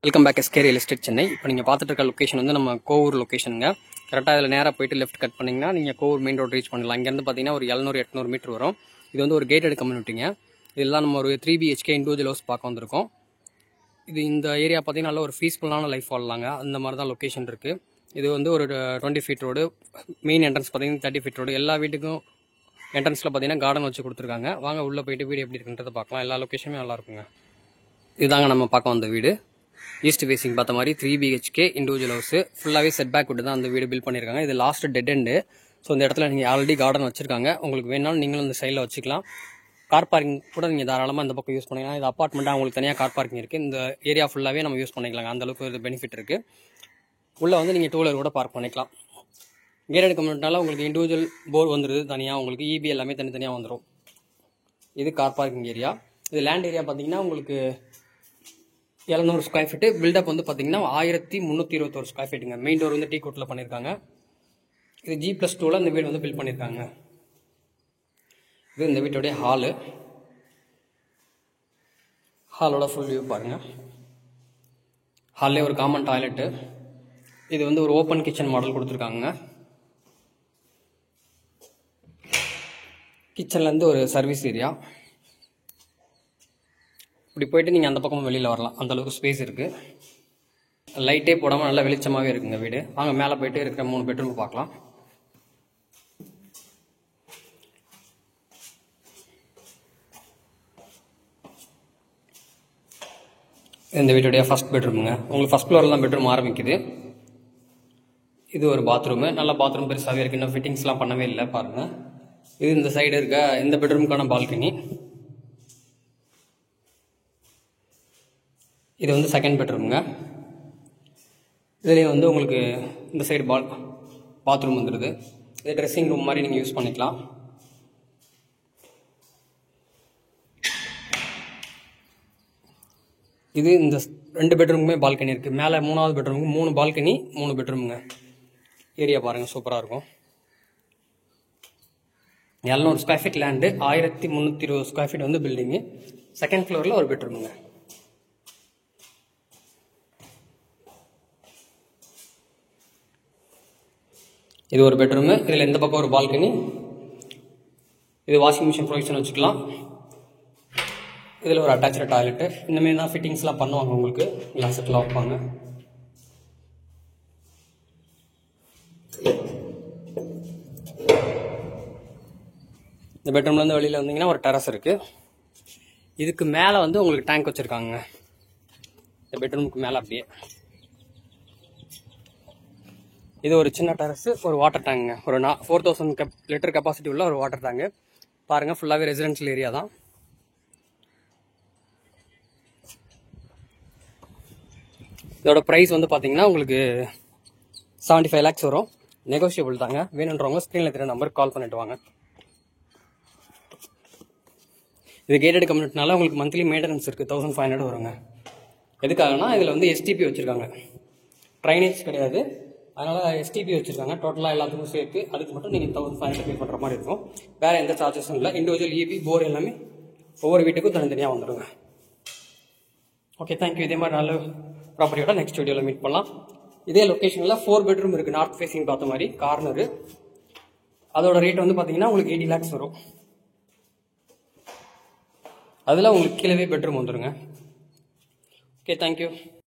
Welcome back SK real estate Chennai. இப்போ நீங்கள் பார்த்துட்டு இருக்க லொக்கேஷன் வந்து நம்ம கோவூர் லொக்கேஷனுங்க. கரெக்டாக இதில் நேராக போயிட்டு லெஃப்ட் கட் பண்ணிங்கன்னா நீங்கள் கோவூர் மெயின் ரோட் ரீச் பண்ணலாம். இங்கேருந்து பார்த்தீங்கன்னா ஒரு 700-800 மீட்டர் வரும். இது வந்து ஒரு கேட்டட் கம்யூனிட்டிங்க. இதெல்லாம் நம்ம ஒரு 3 BHK இண்டிவிஜுவல் ஹவுஸ் பார்க்க வந்திருக்கோம். இது இந்த ஏரியா பார்த்தீங்கன்னா நல்ல ஒரு பீஸ்ஃபுல்லான லைஃப் வாழலாங்க. அந்த மாதிரி தான் லொக்கேஷன் இருக்குது. இது வந்து ஒரு 20 ஃபீட் ரோடு. மெயின் என்ட்ரன்ஸ் பார்த்தீங்கன்னா 30 ஃபீட் ரோடு. எல்லா வீட்டுக்கும் என்ட்ரன்ஸில் பார்த்தீங்கன்னா கார்டன் வச்சு கொடுத்துருக்காங்க. வாங்க உள்ளே போயிட்டு வீடு எப்படி இருக்குன்றதை பார்க்கலாம். எல்லா லொக்கேஷனுமே நல்லா இருக்குங்க. இதுதாங்க நம்ம பார்க்க வந்த வீடு. ஈஸ்ட் ஃபேசிங் பார்த்த மாதிரி 3 BHK இண்டிவிஜுவல் ஹவுஸ். ஃபுல்லாகவே செட் பேக் விட்டு தான் அந்த வீடு பில்ட் பண்ணியிருக்காங்க. இது லாஸ்ட் டெட் எண்டு. ஸோ இந்த இடத்துல நீங்கள் ஆல்ரெடி கார்டன் வச்சிருக்காங்க. உங்களுக்கு வேணாலும் நீங்களும் இந்த சைடில் வச்சுக்கலாம். கார் பார்க்கிங் கூட நீங்கள் தாராளமாக இந்த பக்கம் யூஸ் பண்ணிக்கலாம். இது அப்பார்ட்மெண்ட்டாக உங்களுக்கு தனியாக கார் பார்க்கிங் இருக்குது. இந்த ஏரியா ஃபுல்லாகவே நம்ம யூஸ் பண்ணிக்கலாங்க. அந்தளவுக்கு ஒரு பெனிஃபிட் இருக்குது. உள்ளே வந்து நீங்கள் 2 வீலர் கூட பார்க் பண்ணிக்கலாம். கேட்டட் கம்யூனிட்டினால உங்களுக்கு இண்டிவிஜுவல் போர் வந்துடுது தனியாக. உங்களுக்கு EB எல்லாமே தனித்தனியாக வந்துடும். இது கார் பார்க்கிங் ஏரியா. இது லேண்ட் ஏரியா பார்த்தீங்கன்னா உங்களுக்கு 700 ஸ்கொயர் ஃபீட்டு. பில்டப் வந்து பார்த்தீங்கன்னா 1321 ஸ்கொயர் ஃபீட்டுங்க. மெயின் டோர் வந்து டீ கோட்டில் பண்ணியிருக்காங்க. இது G+2ல இந்த வீடு வந்து பில்ட் பண்ணியிருக்காங்க. இது இந்த வீட்டோடைய ஹாலோட ஃபுல் வியூ பாருங்கள். ஹால்லே ஒரு காமன் டாய்லெட்டு. இது வந்து ஒரு ஓப்பன் கிச்சன் மாடல் கொடுத்துருக்காங்க. கிச்சன்லேருந்து ஒரு சர்வீஸ் ஏரியா. இப்படி போயிட்டு நீங்கள் அந்த பக்கமும் வெளியில் வரலாம். அந்தளவுக்கு ஸ்பேஸ் இருக்குது. லைட்டே போடாமல் நல்லா வெளிச்சமாகவே இருக்குங்க வீடு. வாங்க மேலே போயிட்டு இருக்கிற 3 பெட்ரூம் பார்க்கலாம். இந்த வீட்டுடைய ஃபர்ஸ்ட் பெட்ரூமுங்க. உங்களுக்கு ஃபர்ஸ்ட் ஃப்ளோரில் தான் பெட்ரூம் ஆரம்பிக்குது. இது ஒரு பாத்ரூமு. நல்ல பாத்ரூம் பெருசாகவே இருக்குது. இன்னும் ஃபிட்டிங்ஸ்லாம் பண்ணவே இல்லை பாருங்கள். இது இந்த சைடு இருக்க இந்த பெட்ரூமுக்கான பால்கனி. இது வந்து செகண்ட் பெட்ரூமுங்க. இதுலேயே வந்து உங்களுக்கு இந்த சைடு பாத்ரூம் வந்துடுது. இது ட்ரெஸ்ஸிங் ரூம் மாதிரி நீங்கள் யூஸ் பண்ணிக்கலாம். இது இந்த 2 பெட்ரூமுமே பால்கனி இருக்குது. மேலே 3வது பெட்ரூமுக்கு 3 பால்கனி 3 பெட்ரூமுங்க. ஏரியா பாருங்கள், சூப்பராக இருக்கும். 700 square feet land, 1320 square feet வந்து பில்டிங்கு. செகண்ட் ஃப்ளோரில் ஒரு பெட்ரூமுங்க. இது ஒரு பெட்ரூமு. இதில் இந்த பக்கம் ஒரு பால்கனி. இது வாஷிங் மிஷின் ப்ரொவிஷன் வச்சுக்கலாம். இதில் ஒரு அட்டாச்சு டாய்லெட்டு. இந்தமாரி தான் ஃபிட்டிங்ஸ்லாம் பண்ணுவாங்க. உங்களுக்கு கிளாஸ் செட்லாம் வைப்பாங்க. இந்த பெட்ரூம்லேருந்து வெளியில் வந்தீங்கன்னா ஒரு டெரஸ் இருக்குது. இதுக்கு மேலே வந்து உங்களுக்கு டேங்க் வச்சுருக்காங்க. இந்த பெட்ரூமுக்கு மேலே அப்படியே இது ஒரு சின்ன டெரஸ், ஒரு வாட்டர் டேங்குங்க. ஒரு 4000 லிட்டர் கெப்பாசிட்டி உள்ள ஒரு வாட்டர் டேங்கு. பாருங்கள், ஃபுல்லாகவே ரெசிடென்ஷியல் ஏரியா தான். இதோட ப்ரைஸ் வந்து பார்த்தீங்கன்னா உங்களுக்கு 75 lakhs வரும். நெகோஷியபிள் தாங்க. வேணுன்றவங்க ஸ்க்ரீனில் இருக்கிற நம்பருக்கு கால் பண்ணிட்டு வாங்க. இது கேட்டட் கம்யூனிட்டினால உங்களுக்கு மந்த்லி மெயின்டெனன்ஸ் இருக்குது. 1500 வருங்க. எதுக்காகனா இதில் வந்து STP வச்சுருக்காங்க. ட்ரைனேஜ் கிடையாது. அதனால் STP வச்சுருக்காங்க. டோட்டலாக எல்லாத்துக்கும் சேர்த்து அதுக்கு மட்டும் நீங்கள் 1500 பே பண்ணுற மாதிரி இருக்கும். வேறு எந்த சார்ஜஸும் இல்லை. இண்டிவிஜுவல் EB போர் எல்லாமே ஒவ்வொரு வீட்டுக்கும் தனித்தனியாக வந்துடுங்க. Okay, thank you. இதே மாதிரி நல்ல ப்ராப்பர்ட்டியோட நெக்ஸ்ட் வீடியோவில் மீட் பண்ணலாம். இதே லொக்கேஷனில் 4 பெட்ரூம் இருக்குது. நார்த் ஃபேஸிங் பார்த்த மாதிரி கார்னரு. அதோட ரேட் வந்து பார்த்தீங்கன்னா உங்களுக்கு 80 lakhs வரும். அதில் உங்களுக்கு கீழே பெட்ரூம் வந்துடுங்க. Okay, thank you.